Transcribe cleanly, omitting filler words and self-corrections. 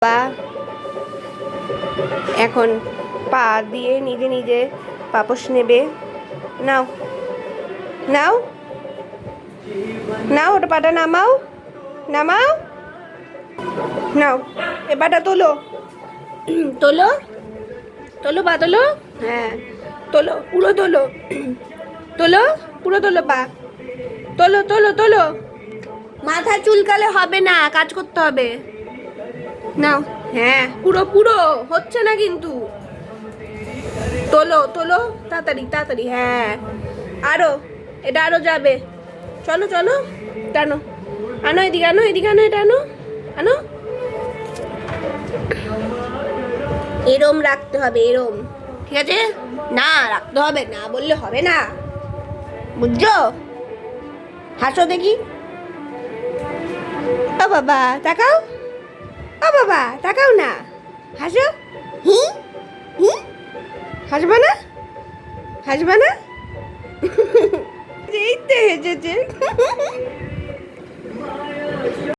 পা এখন পা দিয়ে নিজে নিজে পাপোশ নেবে। নাও নাও নাও, ওটা পাটা নামাও নামাও, নাও এ পাটা তোলো তোলো তোলো, পা তোলো, হ্যাঁ তোলো, পুরো তোলো, তোলো পুরো তোলো, পা তোলো তোলো তোলো, মাথা চুলকালে হবে না, কাজ করতে হবে। নাও, হ্যাঁ পুরো পুরো হচ্ছে না কিন্তু, তোলো তোলো তাড়াতাড়ি তাড়াতাড়ি, হ্যাঁ আরো, এটা আরো যাবে, চলো চলো টানো, আনো এদিকে, আনো এদিকে, আনো এটা, আনো আনো, এরম রাখতে হবে, এরম, ঠিক আছে? না রাখতে হবে না বললে হবে না, বুঝছো? হাসো দেখি, ও বাবা তাকাও, ও বাবা তাকাও না, হাসো, হি হি, হাসবা না, হাসবা না, এই তো হেসেছে।